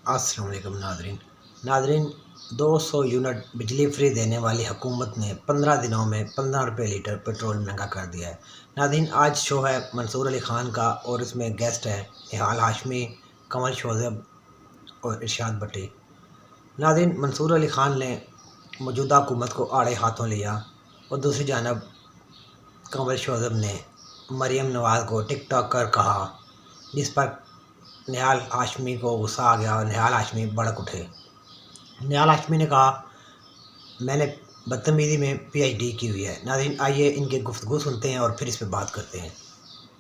अस्सलाम वालेकुम Nadreen 200 unit बिजली फ्री देने वाली हुकूमत ने 15 दिनों में 15 रुपये लीटर पेट्रोल महंगा कर दिया है। नादरीन आज शो है मंसूर अली ख़ान का और इसमें गेस्ट है निहाल हाशमी, कमल शोज़ब और इरशाद भट्टी। नादरीन मंसूर अली ख़ान ने मौजूदा हुकूमत को आड़े हाथों लिया और दूसरी जानब कमल शोज़ब ने मरीम नवाज़ को टिकटॉक कर कहा, जिस पर निहाल हाशमी को गुस्सा आ गया और निहाल हाशमी भड़क उठे। निहाल हाशमी ने कहा, मैंने बदतमीज़ी में PhD की हुई है। नाज़रीन आइए इनके गुफ्तगू सुनते हैं और फिर इस पर बात करते हैं।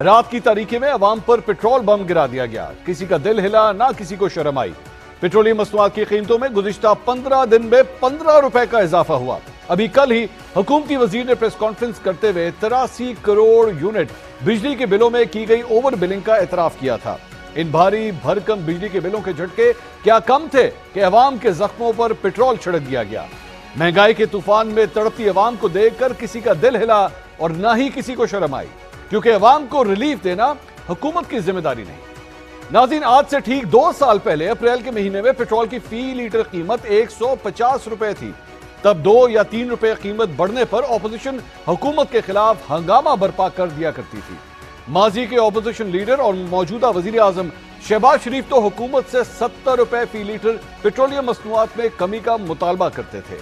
रात की तारीकी में अवाम पर पेट्रोल बम गिरा दिया गया, किसी का दिल हिला ना किसी को शर्म आई। पेट्रोलियम मसनूआत की कीमतों में गुज़िश्ता 15 दिन में 15 रुपए का इजाफा हुआ। अभी कल ही हुकूमती वजीर ने प्रेस कॉन्फ्रेंस करते हुए 83 करोड़ यूनिट बिजली के बिलों में की गई ओवर बिलिंग का एतराफ किया था। इन भारी भरकम बिजली के बिलों के झटके क्या कम थे कि अवाम के जख्मों पर पेट्रोल छिड़क दिया गया। महंगाई के तूफान में तड़पती अवाम को देखकर किसी का दिल हिला और ना ही किसी को शर्म आई, क्योंकि अवाम को रिलीफ देना हुकूमत की जिम्मेदारी नहीं। नाज़रीन आज से ठीक 2 साल पहले अप्रैल के महीने में पेट्रोल की फी लीटर कीमत 150 रुपए थी। तब 2 या 3 रुपए कीमत बढ़ने पर ऑपोजिशन हुकूमत के खिलाफ हंगामा बर्पा कर दिया करती थी। माजी के ऑपोजिशन लीडर और मौजूदा वजीर आजम शहबाज शरीफ तो हुकूमत से 70 रुपए फी लीटर पेट्रोलियम मसनूआत में कमी का मुतालबा करते थे।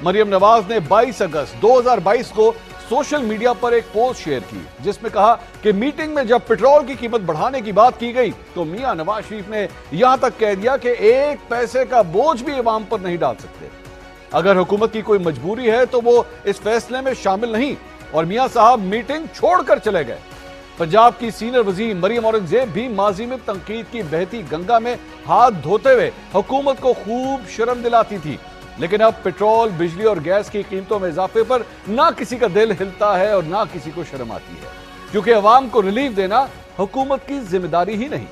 मरीम नवाज ने 22 अगस्त 2022 को सोशल मीडिया पर एक पोस्ट शेयर की, जिसमें कहा कि मीटिंग में जब पेट्रोल की कीमत बढ़ाने की बात की गई तो मियां नवाज शरीफ ने यहां तक कह दिया कि 1 पैसे का बोझ भी अवाम पर नहीं डाल सकते। अगर हुकूमत की कोई मजबूरी है तो वो इस फैसले में शामिल नहीं, और मियां साहब मीटिंग छोड़कर चले गए। पंजाब की सीनियर वजीर मरियम औरंगजेब भी माजी में तनकीद की बहती गंगा में हाथ धोते हुए हुकूमत को खूब शर्म दिलाती थी, लेकिन अब पेट्रोल, बिजली और गैस की कीमतों में इजाफे पर ना किसी का दिल हिलता है और ना किसी को शर्म आती है, क्योंकि अवाम को रिलीफ देना हुकूमत की जिम्मेदारी ही नहीं।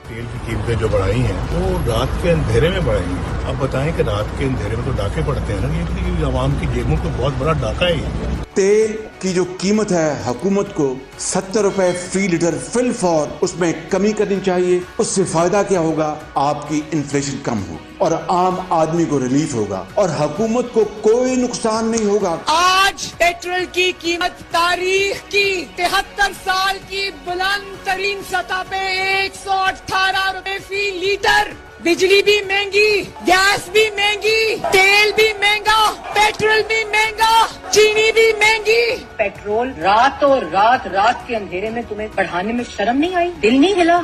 तेल की कीमतें जो बढ़ाई हैं वो रात के अंधेरे में बढ़ाई हैं। अब बताएं कि रात के अंधेरे में तो डाके पड़ते हैं ना, ये आवाम की जेबों को बहुत बड़ा डाका है ये। तेल की जो कीमत है हुकूमत को 70 रुपए फी लीटर फिल फॉर उसमें कमी करनी चाहिए। उससे फायदा क्या होगा, आपकी इन्फ्लेशन कम होगी और आम आदमी को रिलीफ होगा और हुकूमत को कोई नुकसान नहीं होगा। आज पेट्रोल की कीमत तारीख की 73 साल की बुलंद तरीन सतह पे 118 रुपए फी लीटर। बिजली भी महंगी, गैस भी महंगी, तेल भी महंगा, पेट्रोल भी महंगा, चीनी भी महंगी। पेट्रोल रात के अंधेरे में तुम्हें बढ़ाने में शर्म नहीं आई, दिल नहीं हिला?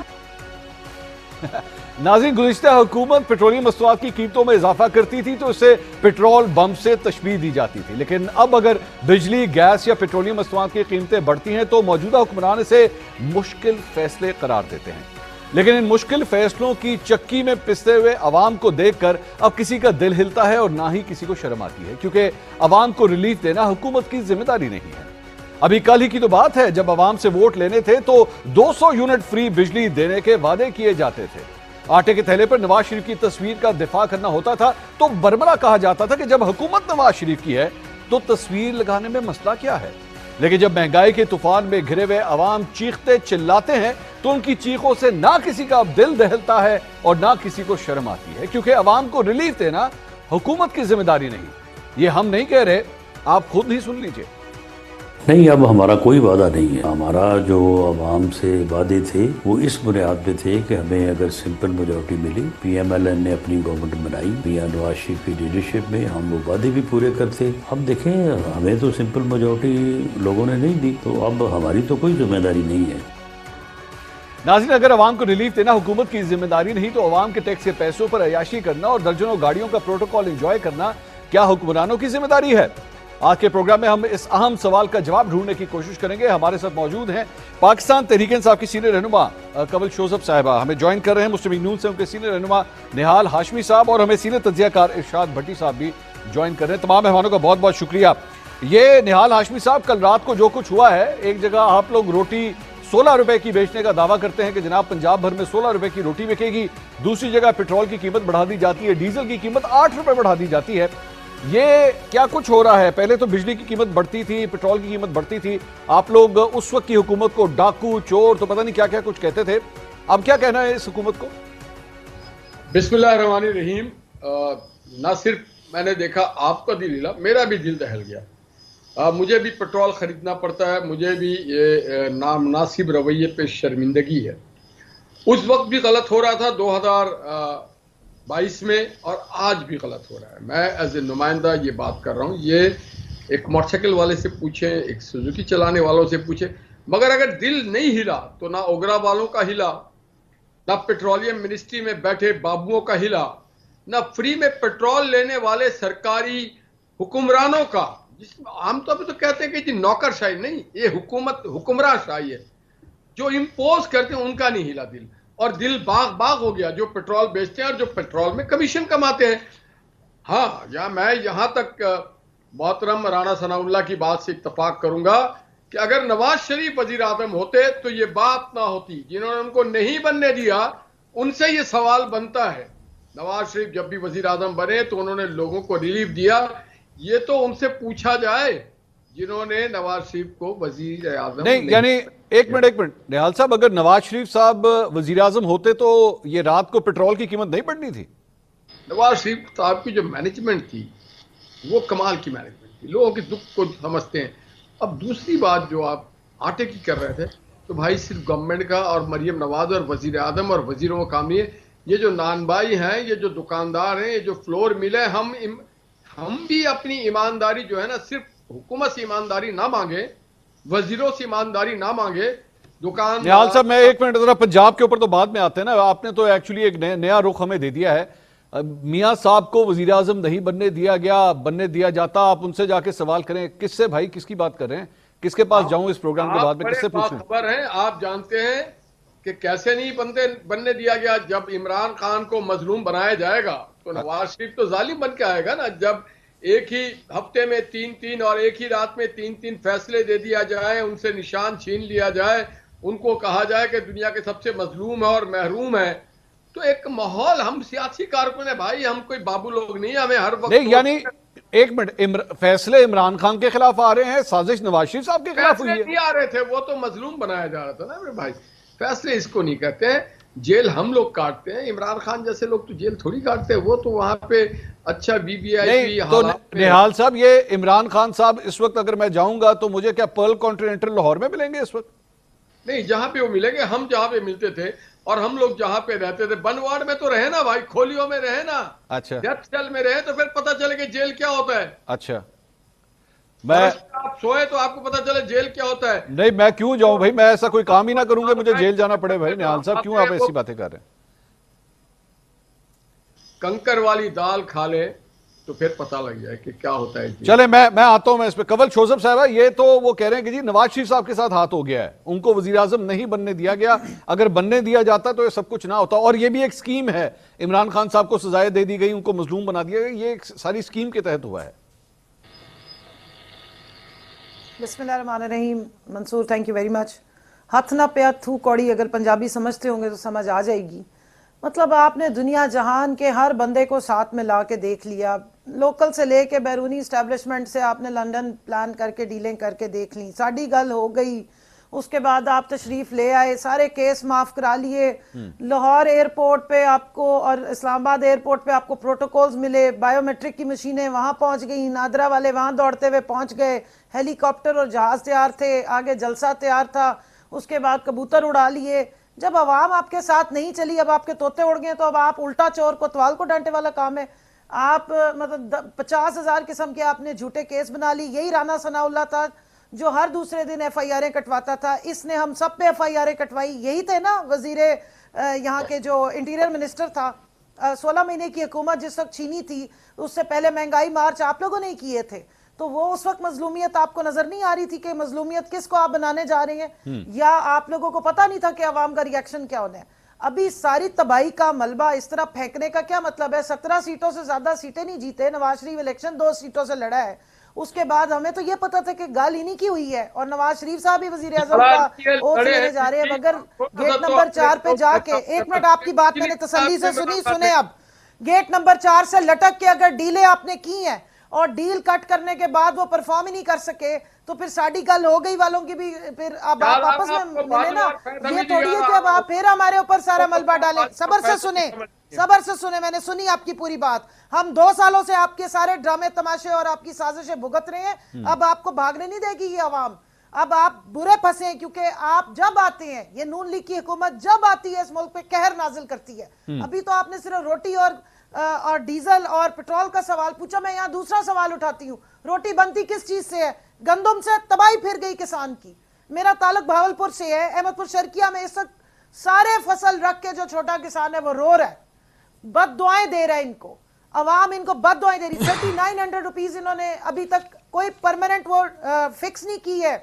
नाज़रीन गुज़िश्ता हुकूमत पेट्रोलियम मसनूआत की कीमतों में इजाफा करती थी तो इसे पेट्रोल बम से तशबीह दी जाती थी, लेकिन अब अगर बिजली, गैस या पेट्रोलियम मसनूआत की कीमतें बढ़ती हैं तो मौजूदा हुक्मरान इसे मुश्किल फैसले करार देते हैं। लेकिन इन मुश्किल फैसलों की चक्की में पिसते हुए अवाम को देखकर अब किसी का दिल हिलता है और ना ही किसी को शर्म आती है, क्योंकि अवाम को रिलीफ देना हुकूमत की जिम्मेदारी नहीं है। अभी कल ही की तो बात है जब अवाम से वोट लेने थे तो 200 यूनिट फ्री बिजली देने के वादे किए जाते थे। आटे के थैले पर नवाज शरीफ की तस्वीर का दिफा करना होता था तो बरमला कहा जाता था कि जब हुकूमत नवाज शरीफ की है तो तस्वीर लगाने में मसला क्या है। लेकिन जब महंगाई के तूफान में घिरे हुए अवाम चीखते चिल्लाते हैं तो उनकी चीखों से ना किसी का दिल दहलता है और ना किसी को शर्म आती है, क्योंकि अवाम को रिलीफ देना हुकूमत की जिम्मेदारी नहीं। ये हम नहीं कह रहे, आप खुद ही सुन लीजिए। नहीं, अब हमारा कोई वादा नहीं है। हमारा जो आवाम से वादे थे वो इस बुनियाद पे थे कि हमें अगर सिंपल मेजॉरिटी मिली, PMLN ने अपनी गवर्नमेंट बनाई मियां नवाज शरीफ की लीडरशिप में, हम वो वादे भी पूरे करते। अब देखें, हमें तो सिंपल मेजॉरिटी लोगों ने नहीं दी, तो अब हमारी तो कोई जिम्मेदारी नहीं है। नाज़रीन अगर अवाम को रिलीफ देना हुकूमत की जिम्मेदारी नहीं तो अवाम के टैक्स के पैसों पर अयाशी करना और दर्जनों गाड़ियों का प्रोटोकॉल एंजॉय करना क्या हुक्मरानों की जिम्मेदारी है? आज के प्रोग्राम में हम इस अहम सवाल का जवाब ढूंढने की कोशिश करेंगे। हमारे साथ मौजूद हैं पाकिस्तान तहरीक इंसाफ की सीनियर रहनुमा कमल शोज़ब साहिबा, हमें ज्वाइन कर रहे हैं मुस्लिम लीग नून से उनके सीनियर रहनुमा निहाल हाशमी साहब, और हमें सीनियर तज्जियाकार इरशाद भट्टी साहब भी ज्वाइन कर रहे हैं। तमाम मेहमानों का बहुत बहुत शुक्रिया। ये निहाल हाशमी साहब, कल रात को जो कुछ हुआ है, एक जगह आप लोग रोटी 16 रुपए की बेचने का दावा करते हैं कि जनाब पंजाब भर में 16 रुपए की रोटी बिकेगी, दूसरी जगह पेट्रोल की कीमत बढ़ा दी जाती है, डीजल की कीमत 8 रुपए बढ़ा दी जाती है। ये क्या कुछ हो रहा है? पहले तो बिजली की कीमत बढ़ती थी, पेट्रोल की कीमत बढ़ती थी, आप लोग उस वक्त की हुकूमत को डाकू, चोर, तो पता नहीं क्या क्या कुछ कहते थे। अब क्या कहना है इस हुकूमत को? बिस्मिल्लाहिर्रहमानिर्रहीम। ना सिर्फ मैंने देखा आपका दिल हिला, मेरा भी दिल दहल गया। मुझे भी पेट्रोल खरीदना पड़ता है, मुझे भी ये नामुनासिब रवैये पे शर्मिंदगी है। उस वक्त भी गलत हो रहा था 2022 में, और आज भी गलत हो रहा है। मैं एज ए नुमाइंदा ये बात कर रहा हूँ। ये एक मोटरसाइकिल वाले से पूछे, एक सुजुकी चलाने वालों से पूछे, मगर अगर दिल नहीं हिला तो ना ओगरा वालों का हिला, ना पेट्रोलियम मिनिस्ट्री में बैठे बाबुओं का हिला, ना फ्री में पेट्रोल लेने वाले सरकारी हुक्मरानों का, जिसमें आमतौर पर तो कहते हैं कि जी नौकरशाही नहीं, ये हुक्मरानशाही है, जो इम्पोज करते हैं उनका नहीं हिला दिल। और दिल बाग बाग हो गया जो पेट्रोल बेचते हैं और जो पेट्रोल में कमीशन कमाते हैं। हाँ, मैं यहाँ तक मोहतरम राणा सनाउल्लाह की बात से इत्तफाक करूंगा कि अगर नवाज शरीफ वजीर आजम होते तो ये बात ना होती। जिन्होंने उनको नहीं बनने दिया उनसे ये सवाल बनता है। नवाज शरीफ जब भी वजीर आजम बने तो उन्होंने लोगों को रिलीफ दिया, ये तो उनसे पूछा जाए जिन्होंने नवाज शरीफ को वजीर आजम नहीं, यानी एक मिनट निहाल साहब, अगर नवाज शरीफ साहब वजीर आजम होते तो ये रात को पेट्रोल की कीमत नहीं बढ़नी थी? नवाज शरीफ साहब की जो मैनेजमेंट थी वो कमाल की मैनेजमेंट थी, लोगों के दुख को समझते हैं। अब दूसरी बात जो आप आटे की कर रहे थे, तो भाई सिर्फ गवर्नमेंट का और मरियम नवाज और वजीर आजम और वजीरों का काम है। ये जो नानबाई हैं, ये जो दुकानदार हैं, ये जो फ्लोर मिल है, हम भी अपनी ईमानदारी जो है ना, सिर्फ हुकूमत से ईमानदारी ना मांगे, वजीरों से ईमानदारी ना मांगे, दुकान। निहाल साहब, मैं एक मिनट, जरा पंजाब के ऊपर तो बाद में आते हैं ना। आपने तो एक्चुअली एक नया रुख हमें दे दिया है। मियां साहब को वजीर आजम नहीं बनने दिया गया, बनने दिया जाता, आप उनसे जाके सवाल करें। किससे भाई, किसकी बात कर रहे हैं? किसके पास जाऊं इस प्रोग्राम के बाद में, किससे पूछूं? खबर है, आप जानते हैं कि कैसे नहीं बनने दिया गया। जब इमरान खान को मजलूम बनाया जाएगा तो नवाज शरीफ तो जालिम बन के आएगा ना। जब एक ही हफ्ते में 3-3 और एक ही रात में 3-3 फैसले दे दिया जाए, उनसे निशान छीन लिया जाए, उनको कहा जाए कि दुनिया के सबसे मजलूम है और महरूम है, तो एक माहौल। हम सियासी कारकुन है भाई, हम कोई बाबू लोग नहीं, हमें हर वक्त नहीं, यानी एक मिनट, फैसले इमरान खान के खिलाफ आ रहे हैं, साजिश नवाज शरीफ साहब के खिलाफ हुई है? नहीं आ रहे थे, वो तो मजलूम बनाया जा रहा था ना मेरे भाई। फैसले इसको नहीं कहते हैं, जेल हम लोग काटते हैं। इमरान खान जैसे लोग तो जेल थोड़ी काटते हैं, वो तो वहां पे अच्छा बीबीआई तो निहाल साहब, ये इमरान खान साहब इस वक्त अगर मैं जाऊंगा तो मुझे क्या पर्ल कॉन्टिनेंटल लाहौर में मिलेंगे इस वक्त? नहीं, जहां पे वो मिलेंगे। हम जहां पे मिलते थे और हम लोग जहां पे रहते थे, बनवाड़ में तो रहे ना भाई, खोलियों में रहे ना, अच्छा, डेथ सेल में रहे, तो फिर पता चले कि जेल क्या होता है। अच्छा, आप सोए तो आपको पता चले जेल क्या होता है। नहीं, मैं क्यों जाऊं भाई, मैं ऐसा कोई काम ही ना करूंगा, मुझे जेल जाना पड़े भाई। निहाल साहब, क्यों आप ऐसी बातें कर रहे हैं? कंकर वाली दाल खा ले तो फिर पता लग जाए कि क्या होता है। चले, मैं आता हूं। मैं इस पे कंवल शोजब साहब है, ये तो वो कह रहे हैं कि जी नवाज शरीफ साहब के साथ हाथ हो गया है, उनको वजीर आजम नहीं बनने दिया गया, अगर बनने दिया जाता तो ये सब कुछ ना होता। और ये भी एक स्कीम है, इमरान खान साहब को सजाएं दे दी गई, उनको मजलूम बना दिया गया, ये एक सारी स्कीम के तहत हुआ है। बिस्मिल्लाहिर्रहमानिर्रहीम। Mansoor, thank you very much. हथ ना पे थू कौड़ी अगर पंजाबी समझते होंगे तो समझ आ जाएगी। मतलब आपने दुनिया जहान के हर बंदे को साथ में ला के देख लिया, लोकल से लेके बैरूनी इस्टेब्लिशमेंट से आपने लंदन प्लान करके डीलिंग करके देख ली, साड़ी गल हो गई। उसके बाद आप तशरीफ ले आए, सारे केस माफ करा लिए। लाहौर एयरपोर्ट पे आपको और इस्लामाबाद एयरपोर्ट पे आपको प्रोटोकॉल्स मिले, बायोमेट्रिक की मशीनें वहाँ पहुँच गई, नादरा वाले वहाँ दौड़ते हुए पहुँच गए, हेलीकॉप्टर और जहाज़ तैयार थे, आगे जलसा तैयार था, उसके बाद कबूतर उड़ा लिए। जब आवाम आपके साथ नहीं चली, अब आपके तोते उड़ गए, तो अब आप उल्टा चोर कोतवाल को डांटे वाला काम है। आप मतलब 50,000 किस्म के आपने झूठे केस बना ली। यही राणा सनाउल्लाह था जो हर दूसरे दिन FIR कटवाता था, इसने हम सब पे FIR कटवाई। यही थे ना वजीर यहाँ के जो इंटीरियर मिनिस्टर था, 16 महीने की हुकूमत जिस वक्त छीनी थी, उससे पहले महंगाई मार्च आप लोगों ने किए थे। तो वो उस वक्त मजलूमियत आपको नजर नहीं आ रही थी कि मजलूमियत किसको आप बनाने जा रहे हैं, या आप लोगों को पता नहीं था कि अवाम का रिएक्शन क्या होना है? अभी सारी तबाही का मलबा इस तरह फेंकने का क्या मतलब है? 17 सीटों से ज्यादा सीटें नहीं जीते नवाज शरीफ, इलेक्शन 2 सीटों से लड़ा है। उसके बाद हमें तो ये पता था कि गाल इन्हीं की हुई है, और नवाज शरीफ साहब भी वजीर आजम का ओथ लेने जा रहे हैं। अगर गेट नंबर 4 पे जाके, एक मिनट आपकी बात मैंने तसल्ली से सुनी, सुने अब, गेट नंबर 4 से लटक के अगर डीलें आपने की हैं और डील कट करने के बाद वो परफॉर्म ही नहीं कर सके, तो फिर साड़ी गल हो गई वालों की भी, फिर अब आप आपस में मिले ना। ये थोड़ी है कि अब आप फिर हमारे ऊपर सारा मलबा डालें। सब्र से सुने, सबर से सुने, मैंने सुनी आपकी पूरी बात। हम 2 सालों से आपके सारे ड्रामे तमाशे और आपकी साजिशें भुगत रहे हैं। अब आपको भागने नहीं देगी ये अवाम। अब आप बुरे फंसे हैं, क्योंकि आप जब आते हैं, ये नून लीग की हुकूमत जब आती है इस मुल्क पे कहर नाजिल करती है। अभी तो आपने सिर्फ रोटी और डीजल और पेट्रोल का सवाल पूछा। मैं यहाँ दूसरा सवाल उठाती हूँ, रोटी बनती किस चीज से है? गंदम से। तबाही फिर गई किसान की। मेरा ताल्लुक भावलपुर से है। अहमदपुर शर्किया में इस वक्त सारे फसल रख के जो छोटा किसान है वो रो रहा है, बद दुआएं दे रहा है इनको। अवाम इनको बद दुआएं दे रही। 3900 रुपीज इन्होंने अभी तक कोई परमानेंट वो फिक्स नहीं की है।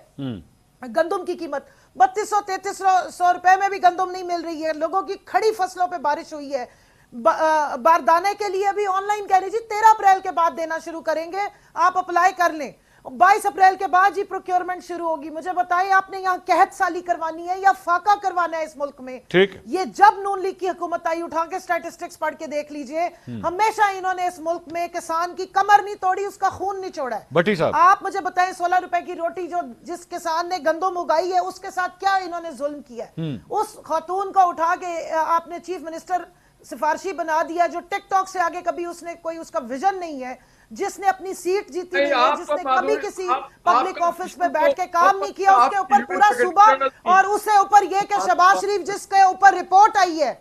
गंदम की कीमत 3200-3300 रुपए में भी गंदम नहीं मिल रही है। लोगों की खड़ी फसलों पे बारिश हुई है। बारदाने के लिए भी ऑनलाइन कह रही जी 13 अप्रैल के बाद देना शुरू करेंगे, आप अप्लाई कर लें। 22 अप्रैल के बाद जी प्रोक्योरमेंट शुरू होगी। मुझे बताइए, आपने यहाँ कहत साली करवानी है या फाका करवाना है इस मुल्क में? ठीक है। ये जब नून लीग की हुकूमत आई, उठा के स्टैटिस्टिक्स पढ़ के देख लीजिए, हमेशा इन्होंने इस मुल्क में किसान की कमर नहीं तोड़ी, उसका खून नहीं छोड़ा है। भट्टी साहब, आप मुझे बताएं, 16 रुपए की रोटी जो जिस किसान ने गंदम उगाई है उसके साथ क्या इन्होंने जुल्म किया है? उस खातून को उठा के आपने चीफ मिनिस्टर सिफारशी बना दिया, जो टिकटॉक से आगे कभी उसने कोई उसका विजन नहीं है, जिसने अपनी सीट जीती नहीं है, जिसने कभी किसी पब्लिक ऑफिस में बैठ के काम नहीं किया, उसके ऊपर पूरा सूबा, और उससे ऊपर ये कि शहबाज शरीफ जिसके ऊपर रिपोर्ट आई है,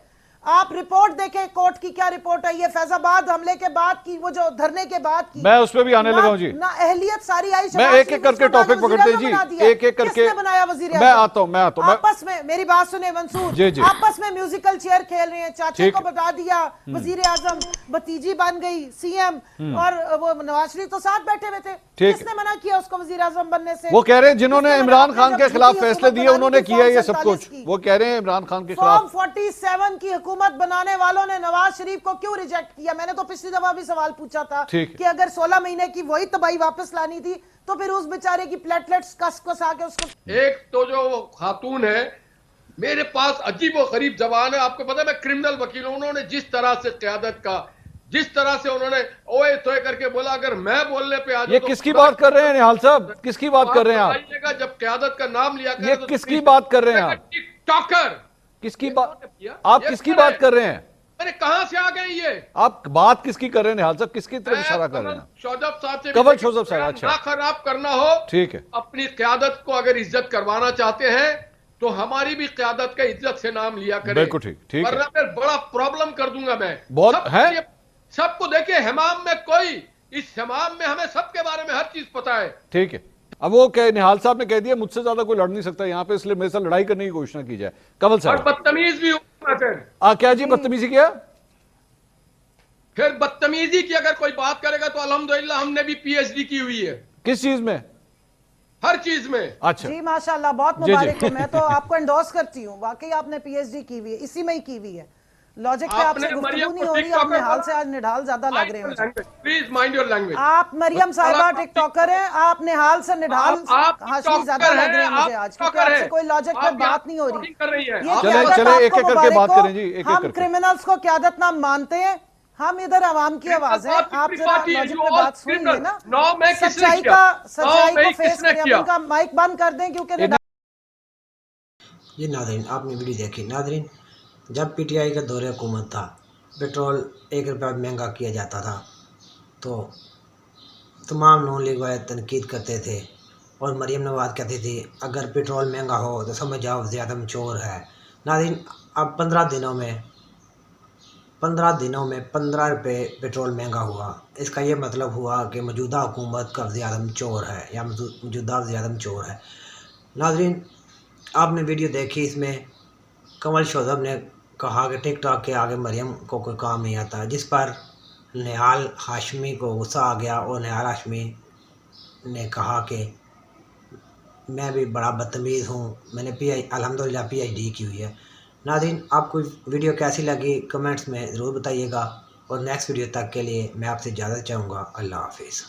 आप रिपोर्ट देखें कोर्ट की, क्या रिपोर्ट आई है फैजाबाद हमले के बाद की, वो जो धरने के बाद की। मैं उस पे भी आने लगा हूं जी। ना अहलियत सारी आई। मैं एक एक करके टॉपिक पकड़ते जी, एक एक करके बनाया वजीर। मैं आता हूं आपस में मेरी बात सुने मंसूर जी जी। आपस में म्यूजिकल चेयर खेल रहे हैं। चाचे को बता दिया वजीर आजम, भतीजी बन गई सीएम, और वो नवाज शरीफ तो साथ बैठे हुए थे। किसने मना किया उसको वजीर आजम बनने से? वो कह रहे हैं जिन्होंने इमरान खान के खिलाफ फैसले दिए उन्होंने किया ये सब कुछ। वो कह रहे हैं इमरान खान के खिलाफ। फॉर्म 47 की हुकूमत बनाने वालों ने नवाज शरीफ को क्यों रिजेक्ट किया? मैंने तो पिछली दफा भी सवाल पूछा था कि अगर 16 महीने की वही तबाही वापस लानी थी तो फिर उस बेचारे की प्लेटलेट्स कस आके उसको। एक तो जो खातून है, मेरे पास अजीब व गरीब जबान है। आपको पता है मैं क्रिमिनल वकील हूं। उन्होंने जिस तरह से क़यादत का, जिस तरह से उन्होंने ओए तोए करके बोला, अगर मैं बोलने पे आ जाऊं ये तो किसकी बात कर रहे हैं निहाल साहब? किसकी बात कर रहे हैं आप? जब क़यादत का नाम लिया ये किसकी बात कर रहे हैं आप? टिकटॉकर किसकी बात? आप किसकी बात कर रहे हैं? अरे कहां से आ गए ये? आप बात किसकी कर रहे हैं निहाल साहब? किसकी तरफ इशारा कर रहे हैं? शौजब साहब से कंवल शौजब साहब, अच्छा। ना खराब करना हो, ठीक है। अपनी क़यादत को अगर इज्जत करवाना चाहते हैं तो हमारी भी क़यादत का इज्जत से नाम लिया करें। बिल्कुल ठीक है। वरना फिर बड़ा प्रॉब्लम कर दूंगा मैं। बहुत है सबको देखिए, हमाम में कोई, इस हमाम में हमें सबके बारे में हर चीज पता है। ठीक है। अब वो निहाल साहब ने कह दिया मुझसे ज्यादा कोई लड़ नहीं सकता यहाँ पे, इसलिए मेरे साथ लड़ाई करने की घोषणा की जाए। कंवल साहब, और बदतमीज भी होना फिर। क्या जी बदतमीजी किया? फिर बदतमीजी की अगर कोई बात करेगा तो अल्हम्दुलिल्लाह हमने भी पीएचडी की हुई है। किस चीज में? हर चीज में। अच्छा जी माशाल्लाह, बहुत मुबारक है। मैं तो आपको एंडोर्स करती हूँ, वाकई आपने पीएचडी की हुई है, इसी में ही की हुई है। लॉजिक पे आपसे गुफ्तगू नहीं हो रही, आप निहाल से आज निढाल ज्यादा लग रहे हैं। Please mind your language. आप मरियम साहिबा टिकटॉकर हैं, आप निहाल से निढाल हाशमी ज्यादा लग रहे हैं मुझे आज, क्योंकि आपसे कोई लॉजिक पे बात नहीं हो रही। चले एक एक करके बात करें जी। एक हम क्रिमिनल्स को क़यादत नाम मानते हैं, हम इधर आवाम की आवाज है। आप जरा लॉजिक पे बात सुनिए ना, सच्चाई को फेस करें। उनका माइक बंद कर दें क्योंकि ये नाज़रीन आपने वीडियो देखी। नाज़रीन, जब पीटीआई का दौरे हुकूमत था, पेट्रोल 1 रुपया महंगा किया जाता था, तो तमाम नून लीग वाले तनकीद करते थे और मरियम नवाज कहती थी अगर पेट्रोल महंगा हो तो समझ जाओ ज़्यादा चोर है। नाज़रीन, अब 15 दिनों में 15 रुपये पेट्रोल महंगा हुआ। इसका ये मतलब हुआ कि मौजूदा हुकूमत का वज़ीर-ए-आज़म चोर है या मौजूदा वज़ीर-ए-आज़म चोर है। नाज़रीन, आपने वीडियो देखी, इसमें कंवल शौजब ने कहा कि टिकटॉक के आगे मरियम को कोई काम नहीं आता, जिस पर निहाल हाशमी को गुस्सा आ गया और निहाल हाशमी ने कहा कि मैं भी बड़ा बदतमीज़ हूँ, मैंने अल्हम्दुलिल्लाह पीएचडी की हुई है। नाज़रीन, आपको वीडियो कैसी लगी कमेंट्स में ज़रूर बताइएगा, और नेक्स्ट वीडियो तक के लिए मैं आपसे इजाज़त चाहूँगा। अल्लाह हाफिज़।